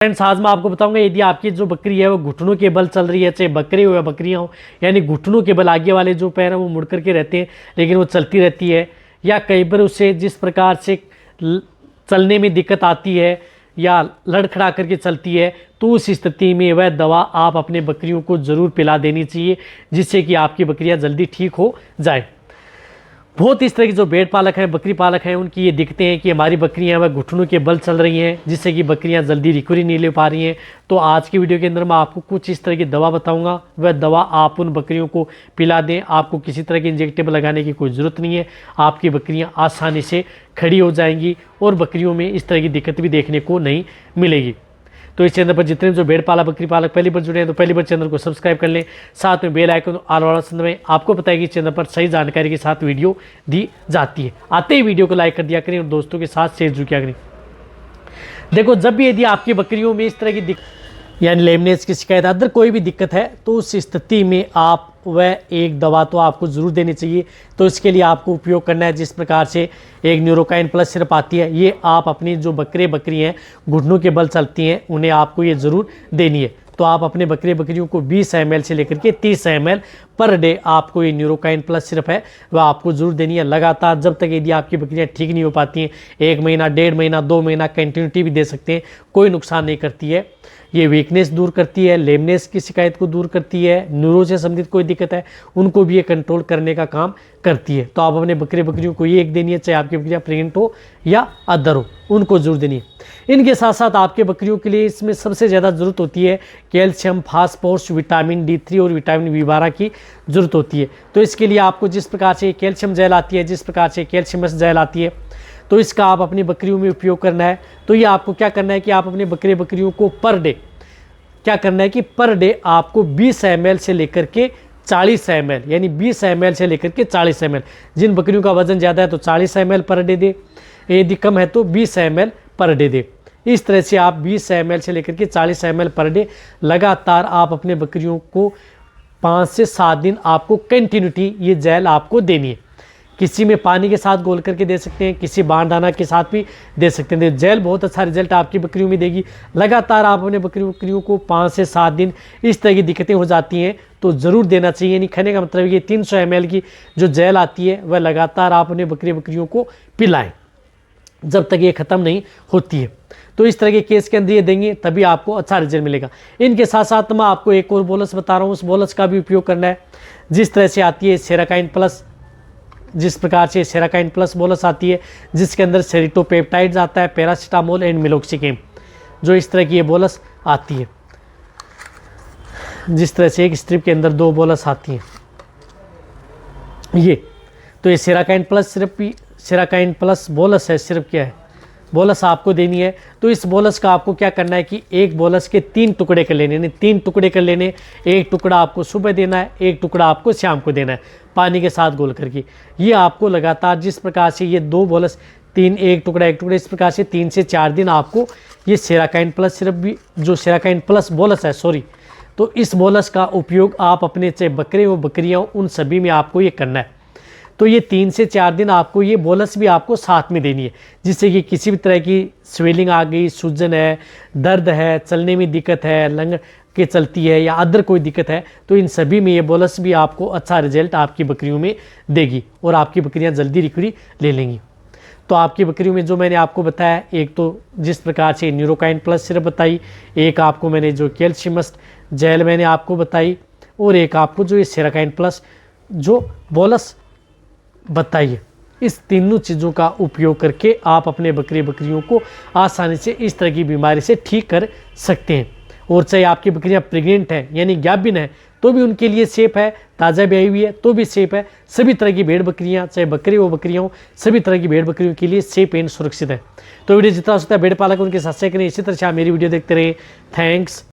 Friends, आज मैं आपको बताऊंगा यदि आपकी जो बकरी है वो घुटनों के बल चल रही है, चाहे बकरे हो या बकरियां हो, यानी घुटनों के बल आगे वाले जो पैर हैं वो मुड़ करके रहते हैं लेकिन वो चलती रहती है, या कई बार उसे जिस प्रकार से चलने में दिक्कत आती है या लड़खड़ा करके चलती है, तो उस स्थिति में वह दवा आप अपने बकरियों को ज़रूर पिला देनी चाहिए, जिससे कि आपकी बकरियाँ जल्दी ठीक हो जाए। बहुत इस तरह की जो भेड़ पालक हैं, बकरी पालक हैं, उनकी ये दिखते हैं कि हमारी बकरियां वह घुटनों के बल चल रही हैं, जिससे कि बकरियां जल्दी रिकवरी नहीं ले पा रही हैं। तो आज की वीडियो के अंदर मैं आपको कुछ इस तरह की दवा बताऊंगा, वह दवा आप उन बकरियों को पिला दें। आपको किसी तरह की इंजेक्टेबल लगाने की कोई ज़रूरत नहीं है, आपकी बकरियाँ आसानी से खड़ी हो जाएंगी और बकरियों में इस तरह की दिक्कत भी देखने को नहीं मिलेगी। तो इस चैनल पर जितने जो भेड़ पालक बकरी पालक पहली बार जुड़े हैं तो पहली बार चैनल को सब्सक्राइब कर लें, साथ में बेल आइकन ऑल वाला संद में। आपको पता है कि चैनल पर सही जानकारी के साथ वीडियो दी जाती है। आते ही वीडियो को लाइक कर दिया करें और दोस्तों के साथ शेयर जरूर किया करें। देखो, जब भी यदि आपकी बकरियों में इस तरह की यानी लेमनेस की शिकायत, अदर कोई भी दिक्कत है, तो उस स्थिति में आप वह एक दवा तो आपको ज़रूर देनी चाहिए। तो इसके लिए आपको उपयोग करना है जिस प्रकार से एक न्यूरोकाइन प्लस सिरप आती है, ये आप अपनी जो बकरी हैं घुटनों के बल चलती हैं, उन्हें आपको ये ज़रूर देनी है। तो आप अपने बकरियों को 20 ml से लेकर के 30 ml पर डे आपको ये न्यूरोकाइन प्लस सिरप है वह आपको ज़रूर देनी है लगातार, जब तक यदि आपकी बकरियां ठीक नहीं हो पाती हैं। 1 महीना, 1.5 महीना, 2 महीना कंटिन्यूटी भी दे सकते हैं, कोई नुकसान नहीं करती है। ये वीकनेस दूर करती है, लेमनेस की शिकायत को दूर करती है, न्यूरो से संबंधित कोई दिक्कत है उनको भी ये कंट्रोल करने का काम करती है। तो आप अपने बकरियों को ये एक देनी है, चाहे आपकी बकरियाँ प्रेग्नेंट हो या अदर हो, उनको जरूर देनी है। इनके साथ साथ आपके बकरियों के लिए इसमें सबसे ज़्यादा ज़रूरत होती है कैल्शियम, फास्फोरस, विटामिन D3 और विटामिन B12 की ज़रूरत होती है। तो इसके लिए आपको जिस प्रकार से कैल्शियम जेल आती है, जिस प्रकार से कैल्शियम जेल आती है, तो इसका आप अपनी बकरियों में उपयोग करना है। तो ये आपको क्या करना है कि आप अपने बकरियों को पर डे क्या करना है कि पर डे आपको 20 ml से लेकर के 40 ml, यानी 20 ml से लेकर के 40 ml, जिन बकरियों का वजन ज़्यादा है तो 40 ml पर डे दे, यदि कम है तो 20 ml पर डे दे। इस तरह से आप 20 ml से लेकर के 40 ml पर डे लगातार आप अपने बकरियों को 5 से 7 दिन आपको कंटिन्यूटी ये जेल आपको देनी है। किसी में पानी के साथ घोल करके दे सकते हैं, किसी बारदाना के साथ भी दे सकते हैं। जेल बहुत अच्छा रिजल्ट आपकी बकरियों में देगी। लगातार आप अपने बकरियों को 5 से 7 दिन इस तरह की दिक्कतें हो जाती हैं तो ज़रूर देना चाहिए। यानी खाने का मतलब ये 300 ml की जो जेल आती है वह लगातार आप अपने बकरियों को पिलाएं जब तक ये ख़त्म नहीं होती है। तो इस तरह के केस के अंदर ये देंगे तभी आपको अच्छा रिजल्ट मिलेगा। इनके साथ साथ मैं आपको एक और बोलस बता रहा हूँ, उस बोलस का भी उपयोग करना है। जिस तरह से आती है सेराकाइन प्लस, जिस प्रकार से सेराकाइन प्लस बोलस आती है जिसके अंदर सेरिटोपेप्टाइड्स आता है, पैरासीटामोल एंड मिलोक्सिकेम, जो इस तरह की ये बोलस आती है, जिस तरह से एक स्ट्रिप के अंदर 2 बोलस आती हैं ये। तो ये सेराकाइन प्लस सिरप भी, सेराकाइन प्लस बोलस है, सिरप क्या है, बोलस आपको देनी है। तो इस बोलस का आपको क्या करना है कि एक बोलस के 3 टुकड़े कर लेने, यानी 3 टुकड़े कर लेने। एक टुकड़ा आपको सुबह देना है, एक टुकड़ा आपको शाम को देना है, पानी के साथ घोल करके। ये आपको लगातार जिस प्रकार से ये 2 बोलस, 3, एक टुकड़ा, इस प्रकार से 3 से 4 दिन आपको ये सेराकाइन प्लस सिरप भी, जो सेराकाइन प्लस बोलस है सॉरी, तो इस बोलस का उपयोग आप अपने चाहे बकरे हो बकरियाँ उन सभी में आपको ये करना है। तो ये 3 से 4 दिन आपको ये बोलस भी आपको साथ में देनी है, जिससे कि किसी भी तरह की स्वेलिंग आ गई, सूजन है, दर्द है, चलने में दिक्कत है, लंग के चलती है या अदर कोई दिक्कत है, तो इन सभी में ये बोलस भी आपको अच्छा रिजल्ट आपकी बकरियों में देगी और आपकी बकरियां जल्दी रिकवरी ले लेंगी। तो आपकी बकरियों में जो मैंने आपको बताया, एक तो जिस प्रकार से न्यूरोकाइन प्लस सिरप बताई, एक आपको मैंने जो कैल्शियमस्ट जेल मैंने आपको बताई, और एक आपको जो ये सेराकाइन प्लस जो बोलस बताइए। इस तीनों चीज़ों का उपयोग करके आप अपने बकरियों को आसानी से इस तरह की बीमारी से ठीक कर सकते हैं। और चाहे आपकी बकरियां प्रेग्नेंट हैं यानी गाभिन है तो भी उनके लिए सेफ है, ताज़ा ब्याई हुई है तो भी सेफ है। सभी तरह की भेड़ बकरियां, चाहे बकरे हो बकरियां हो, सभी तरह की भेड़ बकरियों के लिए सेफ एंड सुरक्षित है। तो वीडियो जितना हो सकता है भेड़ पालक उनके साथ शेयर करें। इसी तरह से आप मेरी वीडियो देखते रहे। थैंक्स।